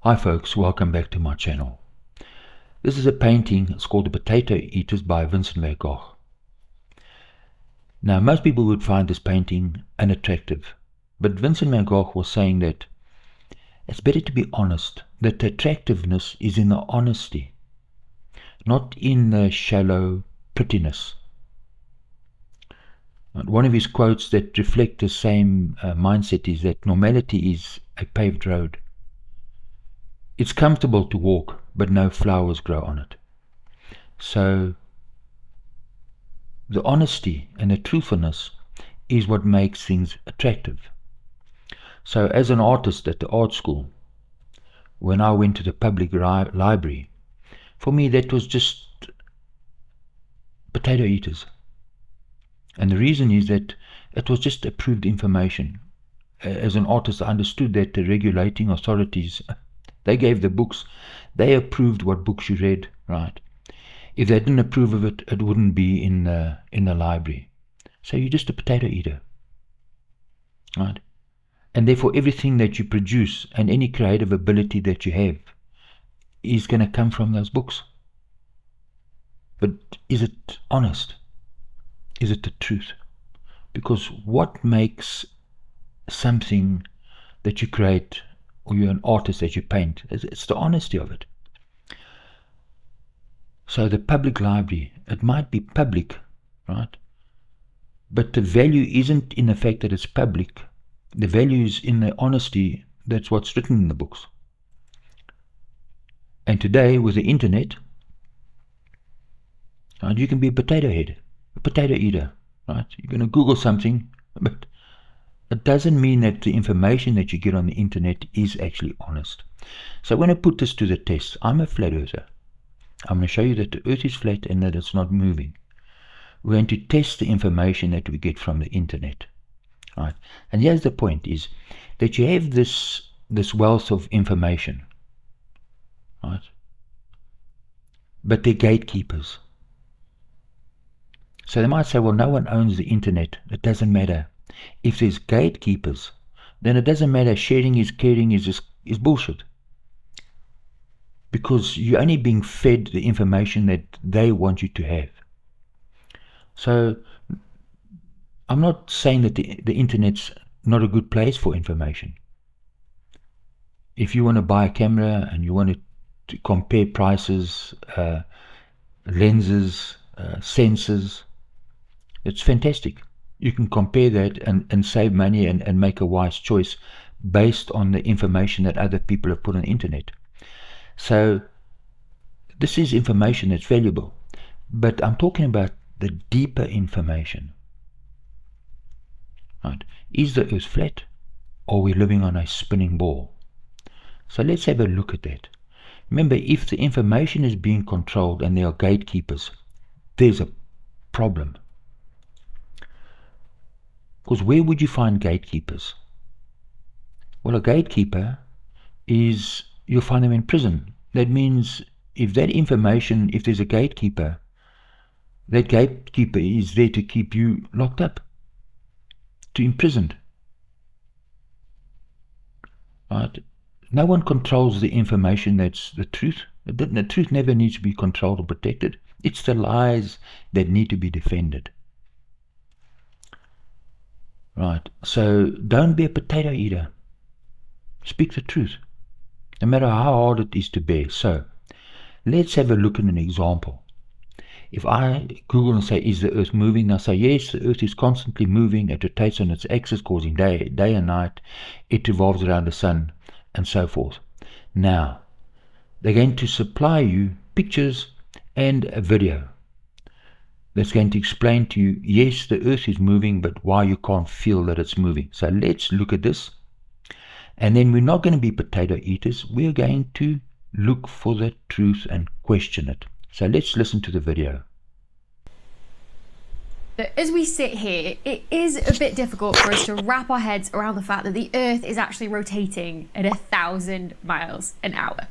Hi folks, welcome back to my channel. This is a painting, it's called The Potato Eaters by Vincent van Gogh. Now most people would find this painting unattractive, but Vincent van Gogh was saying that it's better to be honest, that the attractiveness is in the honesty, not in the shallow prettiness. And one of his quotes that reflect the same mindset is that normality is a paved road. It's comfortable to walk, but no flowers grow on it. So the honesty and the truthfulness is what makes things attractive. So as an artist at the art school, when I went to the public library, for me that was just potato eaters. And the reason is that it was just approved information. As an artist, I understood that the regulating authorities, they gave the books, they approved what books you read, right? If they didn't approve of it, it wouldn't be in the library. So you're just a potato eater, right? And therefore everything that you produce and any creative ability that you have is going to come from those books. But is it honest? Is it the truth? Because what makes something that you create, or you're an artist that you paint, it's the honesty of it. So the public library, it might be public, right? But the value isn't in the fact that it's public. The value is in the honesty. That's what's written in the books. And today with the internet, right, you can be a potato head, a potato eater, right? You're going to Google something, but it doesn't mean that the information that you get on the internet is actually honest. So when I put this to the test, I'm a flat earther. I'm going to show you that the earth is flat and that it's not moving. We're going to test the information that we get from the internet, right? And here's the point, is that you have this wealth of information, right? But they're gatekeepers. So they might say, well, no one owns the internet. It doesn't matter. If there's gatekeepers, then it doesn't matter. Sharing is caring is bullshit. Because you're only being fed the information that they want you to have. So I'm not saying that the internet's not a good place for information. If you want to buy a camera and you want to compare prices, lenses, sensors, it's fantastic. You can compare that and save money and make a wise choice based on the information that other people have put on the internet. So this is information that's valuable, but I'm talking about the deeper information. Right? Is the earth flat, or are we living on a spinning ball? So let's have a look at that. Remember, if the information is being controlled and there are gatekeepers, there's a problem. Because where would you find gatekeepers? Well, a gatekeeper is, you'll find them in prison. That means if that information, if there's a gatekeeper, that gatekeeper is there to keep you locked up, to imprisoned. Right? No one controls the information that's the truth. The truth never needs to be controlled or protected. It's the lies that need to be defended. Right? So don't be a potato eater. Speak the truth, no matter how hard it is to bear. So let's have a look at an example. If I Google and say, is the earth moving? They'll say, yes, the earth is constantly moving. It rotates on its axis, causing day and night. It revolves around the sun, and so forth. Now, they're going to supply you pictures and a video that's going to explain to you, yes, the earth is moving, but why you can't feel that it's moving. So let's look at this. And then we're not going to be potato eaters. We're going to look for the truth and question it. So let's listen to the video. As we sit here, it is a bit difficult for us to wrap our heads around the fact that the Earth is actually rotating at 1,000 miles an hour.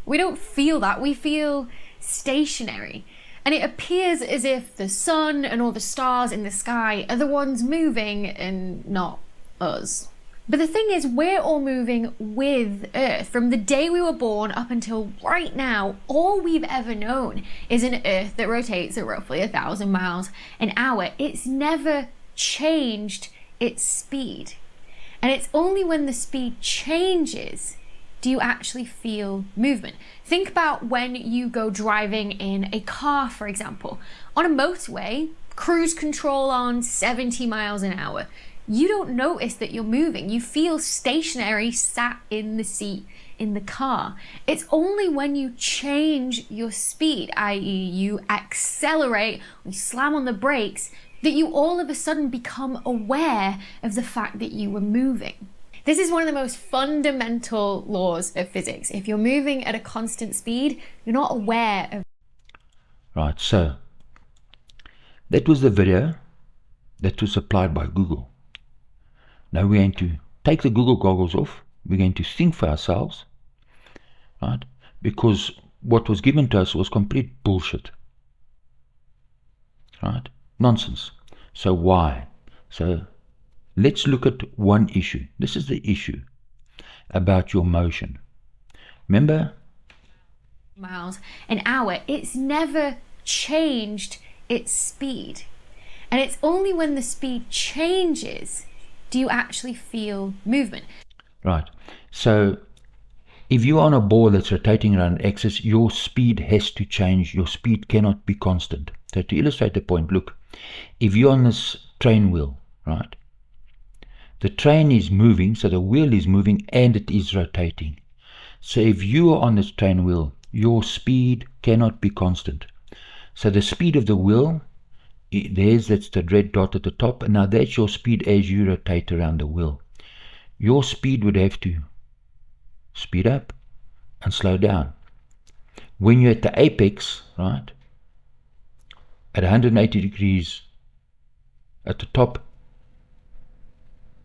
We don't feel that, we feel stationary. And it appears as if the sun and all the stars in the sky are the ones moving and not us. But the thing is, we're all moving with Earth. From the day we were born up until right now, all we've ever known is an Earth that rotates at roughly 1,000 miles an hour. It's never changed its speed. And it's only when the speed changes do you actually feel movement. Think about when you go driving in a car, for example. On a motorway, cruise control on 70 miles an hour. You don't notice that you're moving. You feel stationary sat in the seat in the car. It's only when you change your speed, i.e. you accelerate, you slam on the brakes, that you all of a sudden become aware of the fact that you were moving. This is one of the most fundamental laws of physics. If you're moving at a constant speed, you're not aware of... Right, so that was the video that was supplied by Google. Now we're going to take the Google goggles off. We're going to think for ourselves, right? Because what was given to us was complete bullshit, right? Nonsense. So why? So let's look at one issue. This is the issue about your motion. Remember? Miles an hour. It's never changed its speed. And it's only when the speed changes do you actually feel movement. Right. So if you're on a ball that's rotating around an axis, your speed has to change. Your speed cannot be constant. So to illustrate the point, look, if you're on this train wheel, right, the train is moving, so the wheel is moving and it is rotating. So if you are on this train wheel, your speed cannot be constant. So the speed of the wheel, that's the red dot at the top, and now that's your speed as you rotate around the wheel. Your speed would have to speed up and slow down. When you're at the apex, right, at 180 degrees at the top,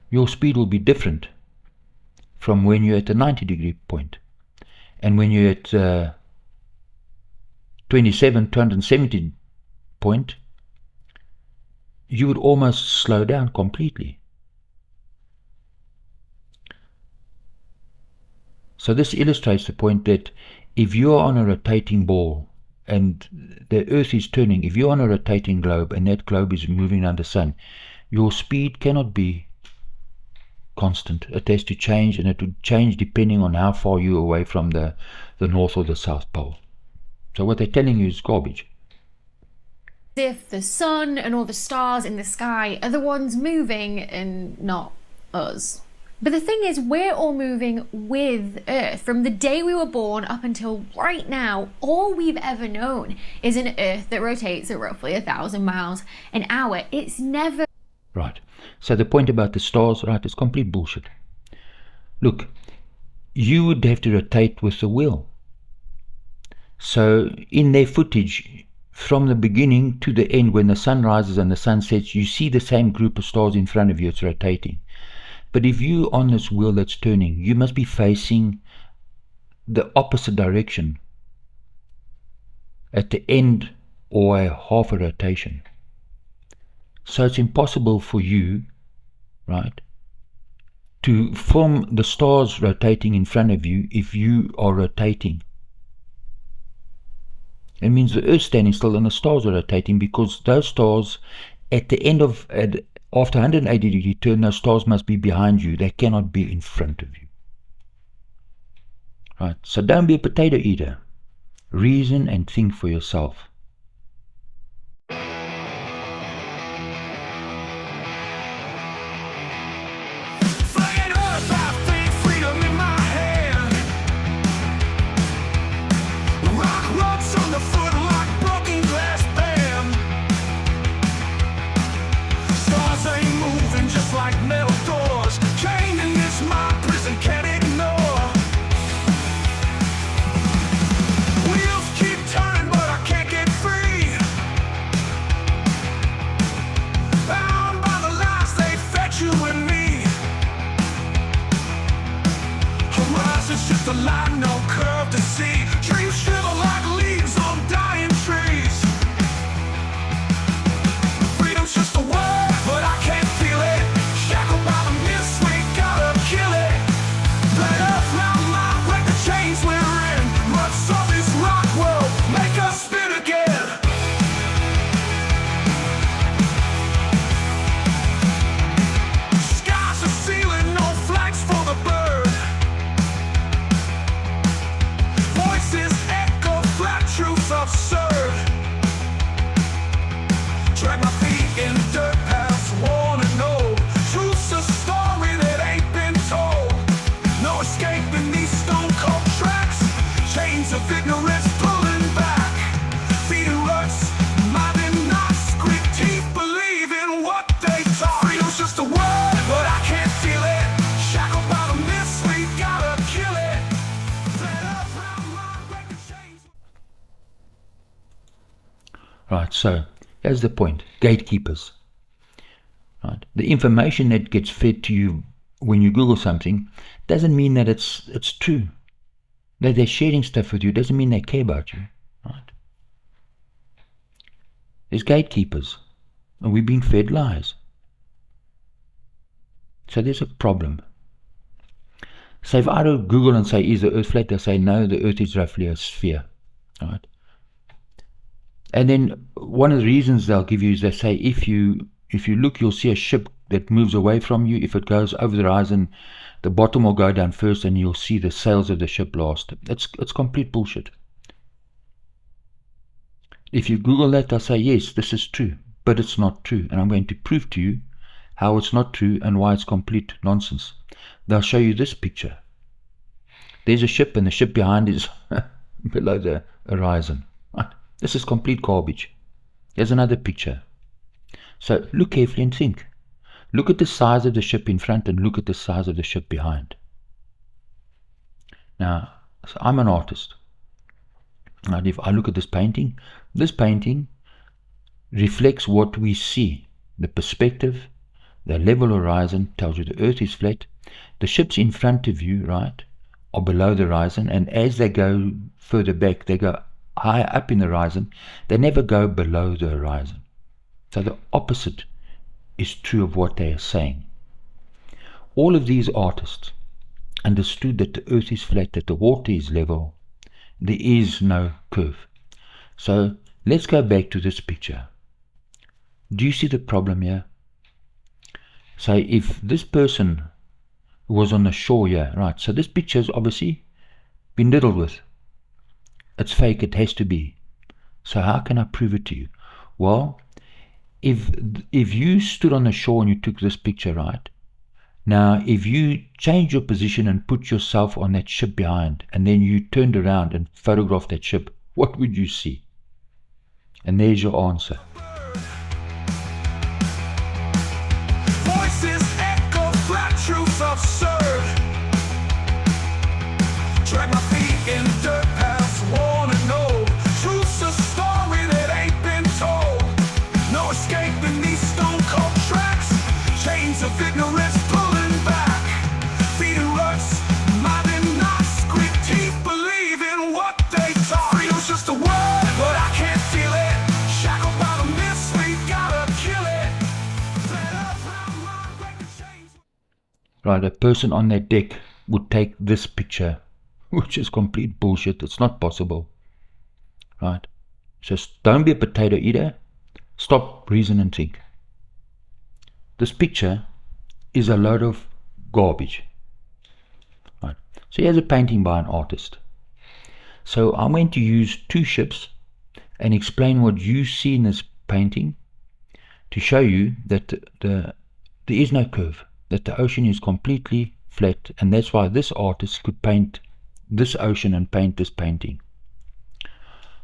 your speed will be different from when you're at the 90-degree point. And when you're at 270 point, you would almost slow down completely. So this illustrates the point that if you're on a rotating ball and the Earth is turning, if you're on a rotating globe and that globe is moving around the sun, your speed cannot be constant. It has to change, and it would change depending on how far you're away from the North or the South Pole. So what they're telling you is garbage. If the sun and all the stars in the sky are the ones moving and not us. But the thing is, we're all moving with Earth. From the day we were born up until right now, all we've ever known is an Earth that rotates at roughly 1,000 miles an hour. It's never... Right. So the point about the stars, right, is complete bullshit. Look, you would have to rotate with the wheel. So in their footage, from the beginning to the end, when the sun rises and the sun sets, you see the same group of stars in front of you. It's rotating. But if you're on this wheel that's turning, you must be facing the opposite direction at the end or a half a rotation. So it's impossible for you, right, to film the stars rotating in front of you if you are rotating. It means the Earth standing still and the stars are rotating, because those stars at the end of, after 180 degree turn, those stars must be behind you. They cannot be in front of you. Right? So don't be a potato eater. Reason and think for yourself. It's just a line, no curve to see. Dreams shrivel like leaves on dying trees. Freedom's just a word, but I can't feel it. Shackled by the mist, we gotta of ignorance pulling back, feeding ruts, minding us, grit teeth, believing what they taught. Freedom's just a word, but I can't feel it. Shackled by the myths, we gotta kill it. Fed up, round mind, break the chains. Right, so here's the point. Gatekeepers. Right. The information that gets fed to you when you Google something doesn't mean that it's true. That they're sharing stuff with you doesn't mean they care about you. Right? There's gatekeepers, and we've been fed lies. So there's a problem. So if I do Google and say, is the earth flat? They'll say, no, the earth is roughly a sphere. Right? And then one of the reasons they'll give you is they say, if you look, you'll see a ship that moves away from you. If it goes over the horizon, the bottom will go down first and you'll see the sails of the ship last. It's complete bullshit. If you Google that, they'll say, yes, this is true, but it's not true. And I'm going to prove to you how it's not true and why it's complete nonsense. They'll show you this picture. There's a ship and the ship behind is below the horizon. Right? This is complete garbage. Here's another picture. So look carefully and think. Look at the size of the ship in front and look at the size of the ship behind. Now, so I'm an artist. And if I look at this painting reflects what we see. The perspective, the level horizon tells you the earth is flat. The ships in front of you, right, are below the horizon. And as they go further back, they go higher up in the horizon. They never go below the horizon. So the opposite is true of what they are saying. All of these artists understood that the earth is flat, that the water is level, there is no curve. So let's go back to this picture. Do you see the problem here? So if this person was on the shore here, right, so this picture has obviously been diddled with. It's fake, it has to be. So how can I prove it to you? Well, if you stood on the shore and you took this picture, right, now if you change your position and put yourself on that ship behind and then you turned around and photographed that ship, what would you see? And there's your answer. Voices echo, flat truths absurd. Drag my feet in dirt paths, wanna know. Truth's a story that ain't been told. No escaping these stone cold tracks. Chains of ignorance pulling back, feeding ruts, minding us, grit teeth, believing what they taught. Freedom's just a word, but I can't feel it. Shackled by the myths, we gotta kill it. Fed up, round mind, break the chains. Right, a person on that deck would take this picture, which is complete bullshit. It's not possible. Right? Just don't be a potato eater. Stop, reason and think. This picture is a load of garbage. Right? So here's a painting by an artist. So I'm going to use two ships and explain what you see in this painting to show you that there is no curve, that the ocean is completely flat, and that's why this artist could paint this ocean and paint this painting.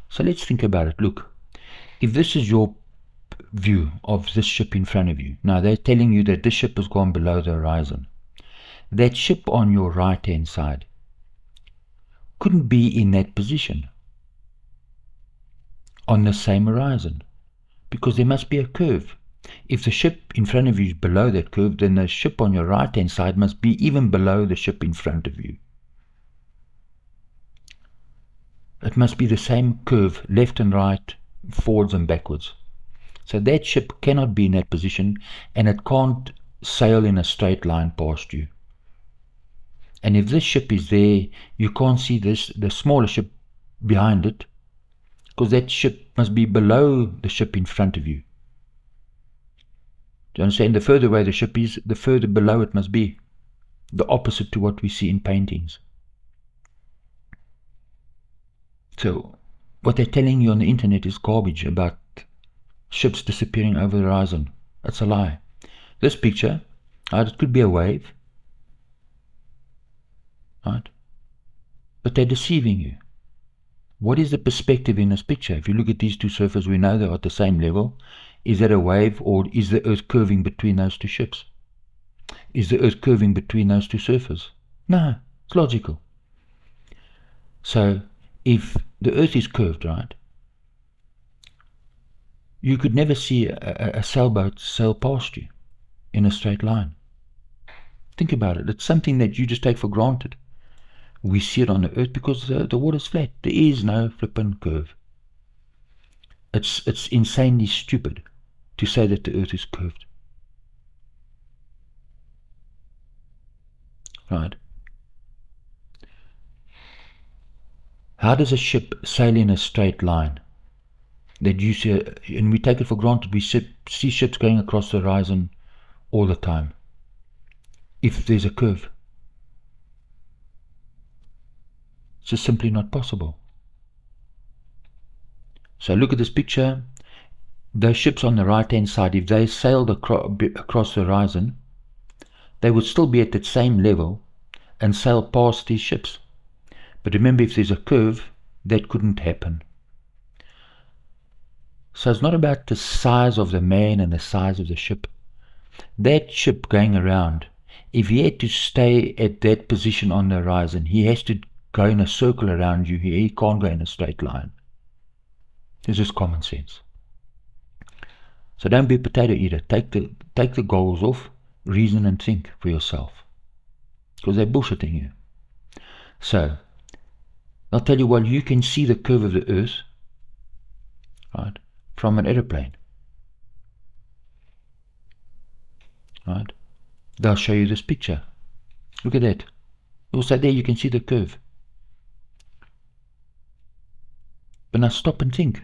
So let's think about it. Look, if this is your view of this ship in front of you, now they're telling you that this ship has gone below the horizon. That ship on your right hand side couldn't be in that position on the same horizon, because there must be a curve. If the ship in front of you is below that curve, then the ship on your right hand side must be even below the ship in front of you. It must be the same curve, left and right, forwards and backwards. So that ship cannot be in that position, and it can't sail in a straight line past you. And if this ship is there, you can't see the smaller ship behind it, because that ship must be below the ship in front of you. Do you understand? The further away the ship is, the further below it must be. The opposite to what we see in paintings. So what they're telling you on the internet is garbage about ships disappearing over the horizon. That's a lie. This picture, right, it could be a wave, right? But they're deceiving you. What is the perspective in this picture? If you look at these two surfaces, we know they're at the same level. Is that a wave, or is the Earth curving between those two ships? Is the Earth curving between those two surfaces? No, it's logical. So, if the Earth is curved, right, you could never see a sailboat sail past you in a straight line. Think about it. It's something that you just take for granted. We see it on the Earth because the water's flat. There is no flippin' curve. It's insanely stupid to say that the Earth is curved. Right? How does a ship sail in a straight line? That you see, and we take it for granted. We see ships going across the horizon all the time. If there's a curve, it's just simply not possible. So look at this picture. Those ships on the right hand side, if they sailed across the horizon, they would still be at that same level and sail past these ships. But remember, if there's a curve, that couldn't happen. So it's not about the size of the man and the size of the ship. That ship going around, if he had to stay at that position on the horizon, he has to go in a circle around you. He can't go in a straight line. It's just common sense. So don't be a potato eater. Take the goals off, reason and think for yourself. Because they're bullshitting you. So, I'll tell you, well, you can see the curve of the Earth, right, from an aeroplane. Right? They'll show you this picture. Look at that. Also there you can see the curve. But now stop and think.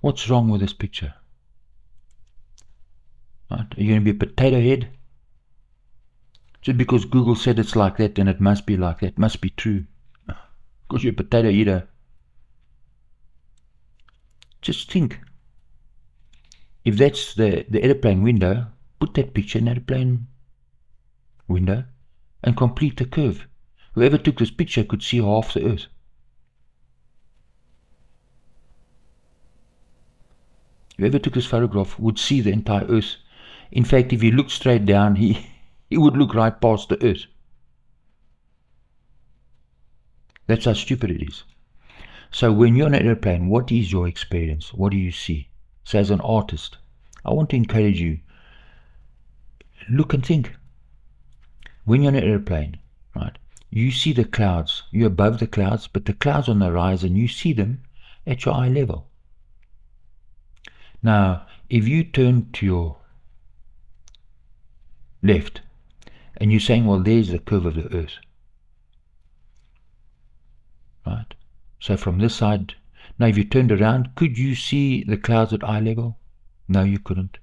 What's wrong with this picture? Right? Are you going to be a potato head? Just because Google said it's like that, then it must be like that. It must be true. Because you're a potato eater. Just think. If that's the airplane window, put that picture in the airplane window and complete the curve. Whoever took this picture could see half the Earth. Whoever took this photograph would see the entire Earth. In fact, if he looked straight down, he would look right past the Earth. That's how stupid it is. So when you're on an airplane, what is your experience? What do you see? So as an artist, I want to encourage you, look and think. When you're on an airplane, right, you see the clouds. You're above the clouds, but the clouds on the horizon, you see them at your eye level. Now, if you turn to your left, and you're saying, well, there's the curve of the Earth. Right? So from this side, now if you turned around, could you see the clouds at eye level? No, you couldn't.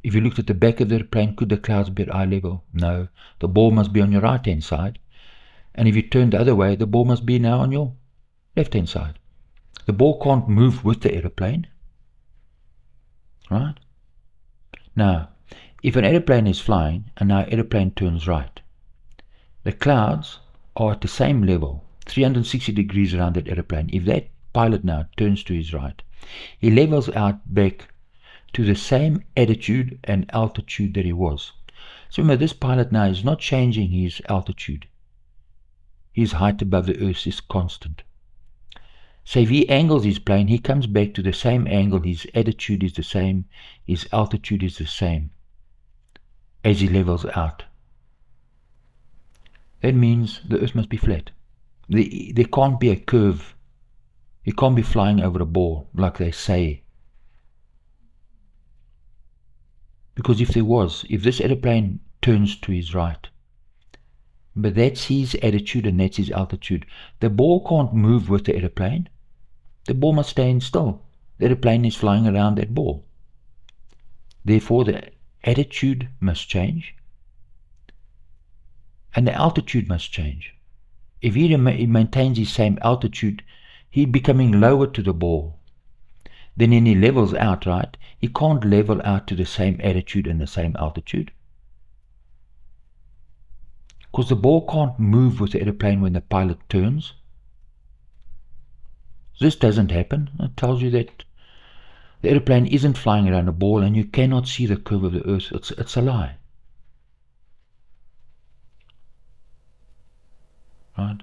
If you looked at the back of the plane, could the clouds be at eye level? No. The ball must be on your right-hand side. And if you turn the other way, the ball must be now on your left-hand side. The ball can't move with the aeroplane. Right? Now, if an aeroplane is flying and our aeroplane turns right, the clouds are at the same level, 360 degrees around that aeroplane. If that pilot now turns to his right, he levels out back to the same attitude and altitude that he was. So remember, this pilot now is not changing his altitude. His height above the Earth is constant. So if he angles his plane, he comes back to the same angle, his attitude is the same, his altitude is the same as he levels out. That means the Earth must be flat. There can't be a curve. You can't be flying over a ball like they say. Because if there was, if this aeroplane turns to his right, but that's his attitude and that's his altitude, the ball can't move with the aeroplane. The ball must stand still. The aeroplane is flying around that ball. Therefore, the attitude must change and the altitude must change. If he maintains his same altitude, he's becoming lower to the ball. Then when he levels out, right, he can't level out to the same attitude and the same altitude. Because the ball can't move with the aeroplane when the pilot turns. This doesn't happen. It tells you that the airplane isn't flying around a ball and you cannot see the curve of the earth. It's a lie. Right?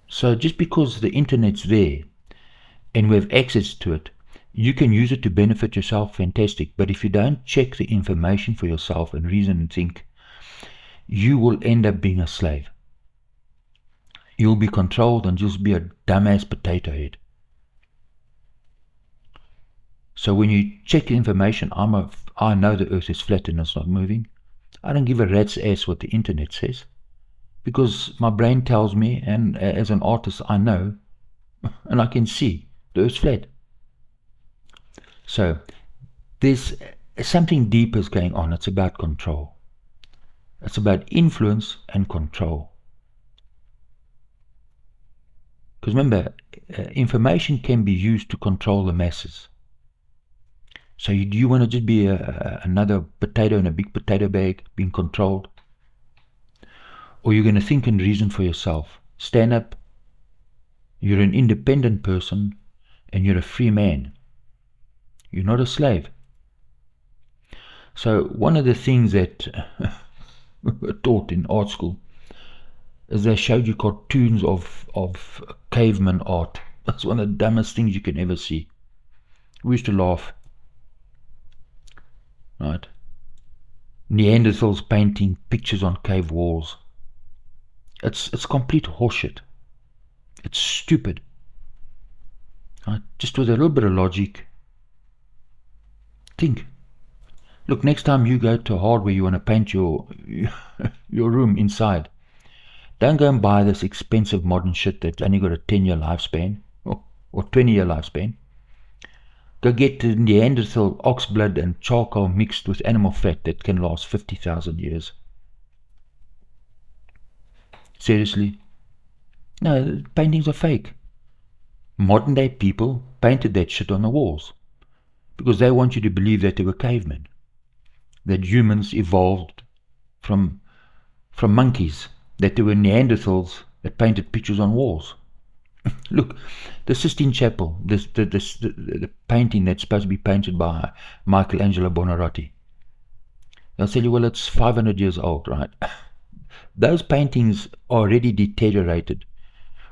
So just because the internet's there and we have access to it, you can use it to benefit yourself, fantastic. But if you don't check the information for yourself and reason and think, you will end up being a slave. You'll be controlled and just be a dumbass potato head. So when you check the information, I know the earth is flat and it's not moving. I don't give a rat's ass what the internet says, because my brain tells me, and as an artist I know, and I can see the earth's flat. So there's something deeper is going on. It's about control. It's about influence and control. Because remember, information can be used to control the masses. So do you want to just be another potato in a big potato bag being controlled? Or you're going to think and reason for yourself. Stand up. You're an independent person and you're a free man. You're not a slave. So one of the things that were taught in art school is they showed you cartoons of caveman art. That's one of the dumbest things you can ever see. We used to laugh. Right? Neanderthals painting pictures on cave walls. It's complete horseshit. It's stupid. Right? Just with a little bit of logic. Think. Look, next time you go to hardware, you want to paint your room inside. Don't go and buy this expensive modern shit that's only got a 10-year lifespan or 20-year lifespan. Go get the Neanderthal ox blood and charcoal mixed with animal fat that can last 50,000 years. Seriously? No, paintings are fake. Modern day people painted that shit on the walls because they want you to believe that they were cavemen, that humans evolved from monkeys, that there were Neanderthals that painted pictures on walls. Look, the Sistine Chapel, the painting that's supposed to be painted by Michelangelo Buonarroti. They'll tell you, well, it's 500 years old, right? Those paintings are already deteriorated.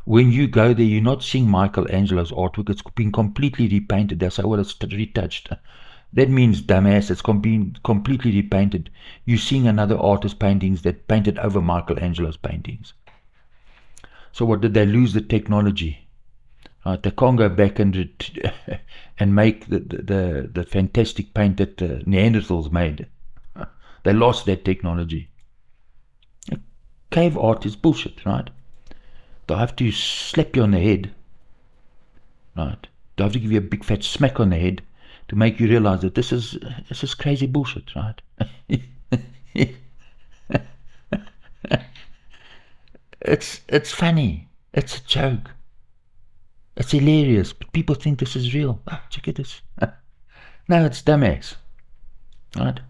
When you go there, you're not seeing Michelangelo's artwork. It's been completely repainted. They say, well, it's retouched. That means, dumbass, it's been completely repainted. You're seeing another artist's paintings that painted over Michelangelo's paintings. So what, did they lose the technology? They can't go back and make the fantastic paint that the Neanderthals made. They lost that technology. Cave art is bullshit, right? They'll have to slap you on the head, right? They'll have to give you a big fat smack on the head to make you realize that this is crazy bullshit, right? It's funny. It's a joke. It's hilarious. But people think this is real. Oh, check at this. No, it's dumbass. Right?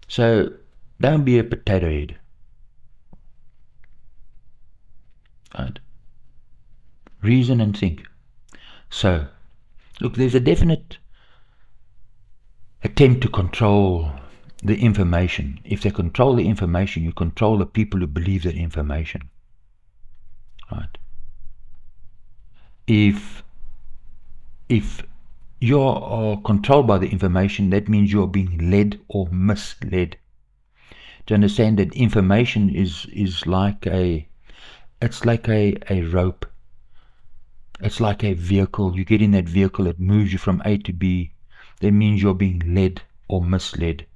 So don't be a potato head. Right? Reason and think. So, look, there's a definite attempt to control the information. If they control the information, you control the people who believe that information. Right? If you are controlled by the information, that means you are being led or misled. To understand that information is like a rope. It's like a vehicle. You get in that vehicle, it moves you from A to B. That means you're being led or misled.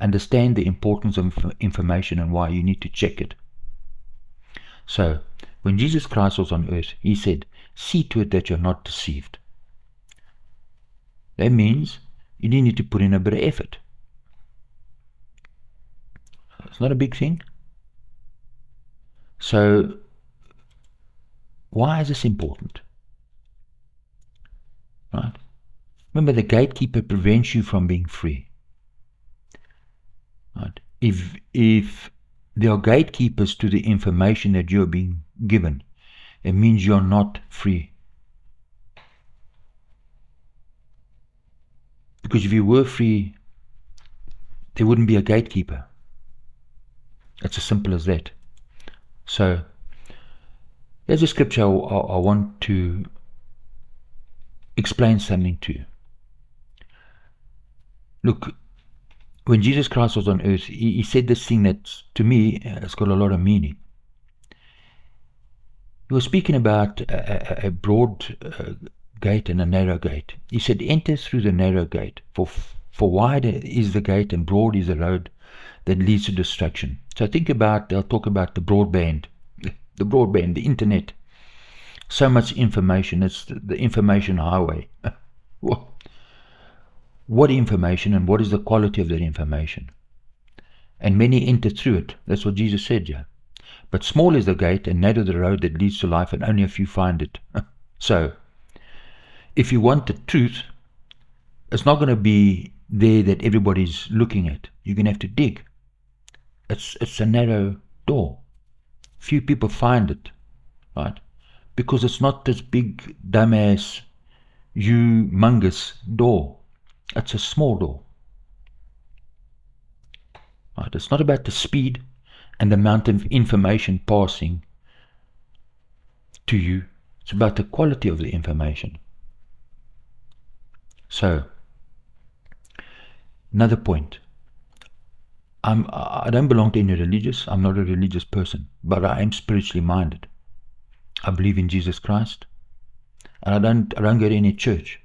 Understand the importance of information and why you need to check it. So, when Jesus Christ was on earth, he said, see to it that you're not deceived. That means you need to put in a bit of effort. It's not a big thing. So, why is this important? Right? Remember, the gatekeeper prevents you from being free. Right? If there are gatekeepers to the information that you're being given, it means you're not free. Because if you were free, there wouldn't be a gatekeeper. It's as simple as that. So, there's a scripture I want to explain something to you. Look, when Jesus Christ was on earth, he said this thing that, to me, has got a lot of meaning. He was speaking about a broad gate and a narrow gate. He said, enter through the narrow gate, for wide is the gate and broad is the road that leads to destruction. So they'll talk about the broadband, the internet. So much information, it's the information highway. What information, and what is the quality of that information? And many enter through it. That's what Jesus said, yeah. But small is the gate and narrow the road that leads to life, and only a few find it. So, if you want the truth, it's not going to be there that everybody's looking at. You're going to have to dig. It's a narrow door. Few people find it, right? Because it's not this big, dumbass, humongous door. It's a small door. Right? It's not about the speed and the amount of information passing to you. It's about the quality of the information. So, another point. I don't belong to any religious. I'm not a religious person, but I am spiritually minded. I believe in Jesus Christ, and I don't go to any church.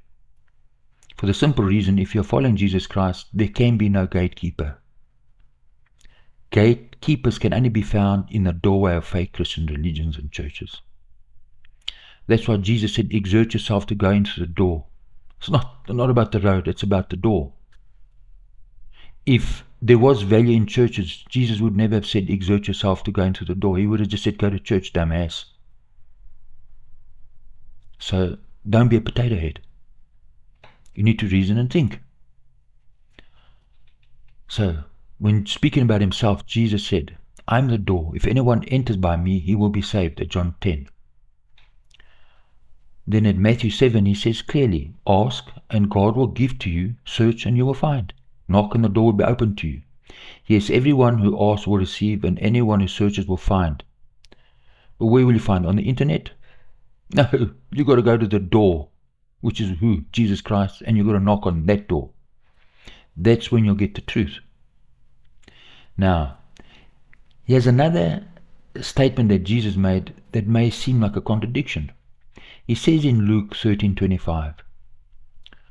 For the simple reason, if you're following Jesus Christ, there can be no gatekeeper. Gatekeepers can only be found in the doorway of fake Christian religions and churches. That's why Jesus said, exert yourself to go into the door. It's not about the road, it's about the door. If there was value in churches, Jesus would never have said, exert yourself to go into the door. He would have just said, go to church, dumbass. So, don't be a potato head. You need to reason and think. So, when speaking about himself, Jesus said, I'm the door. If anyone enters by me, he will be saved, at John 10. Then at Matthew 7, he says clearly, ask and God will give to you, search and you will find. Knock and the door will be opened to you. Yes, everyone who asks will receive, and anyone who searches will find. But where will you find? On the internet? No, you got to go to the door, which is who? Jesus Christ, and you got to knock on that door. That's when you'll get the truth. Now, here's another statement that Jesus made that may seem like a contradiction. He says in Luke 13:25,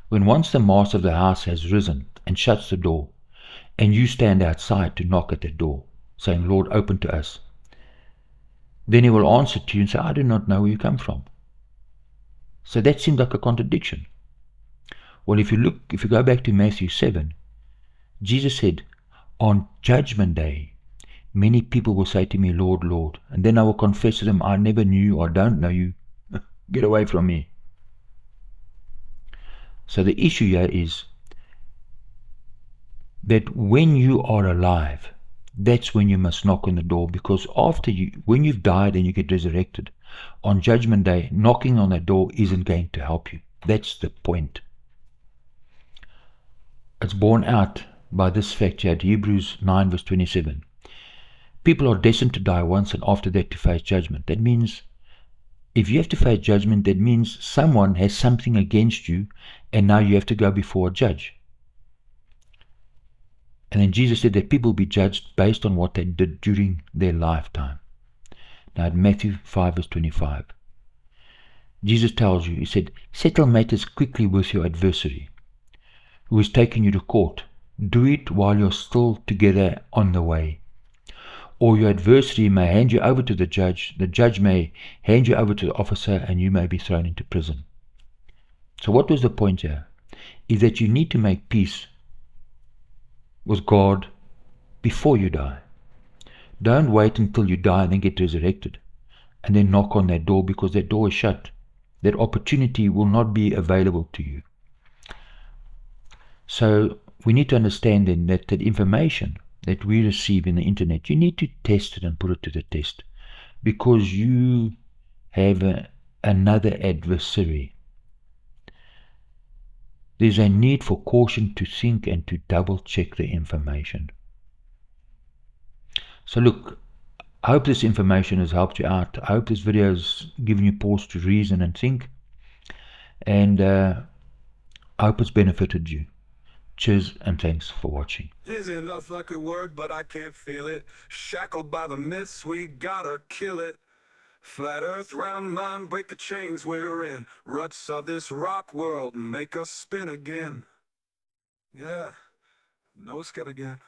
when once the master of the house has risen and shuts the door, and you stand outside to knock at the door, saying, Lord, open to us, then he will answer to you and say, I do not know where you come from. So that seems like a contradiction. Well, if you go back to Matthew 7, Jesus said, on judgment day, many people will say to me, Lord, Lord, and then I will confess to them, I never knew you or don't know you. Get away from me. So the issue here is that when you are alive, that's when you must knock on the door, because when you've died and you get resurrected, on Judgment Day, knocking on that door isn't going to help you. That's the point. It's borne out by this fact here at Hebrews 9 verse 27. People are destined to die once, and after that to face judgment. That means if you have to face judgment, that means someone has something against you, and now you have to go before a judge. And then Jesus said that people will be judged based on what they did during their lifetime. Now in Matthew 5 verse 25, Jesus tells you, he said, settle matters quickly with your adversary, who is taking you to court. Do it while you're still together on the way. Or your adversary may hand you over to the judge may hand you over to the officer, and you may be thrown into prison. So what was the point here? Is that you need to make peace with God before you die. Don't wait until you die and then get resurrected and then knock on that door, because that door is shut. That opportunity will not be available to you. So we need to understand then that the information that we receive in the internet, you need to test it and put it to the test, because you have another adversary. There's a need for caution to think and to double check the information. So look, I hope this information has helped you out. I hope this video has given you pause to reason and think. And I hope it's benefited you. Cheers and thanks for watching. Is enough like a word, but I can't feel it. Shackled by the myths, we gotta kill it. Flat earth, round mind, break the chains we're in. Ruts of this rock world make us spin again. Yeah, no skid again.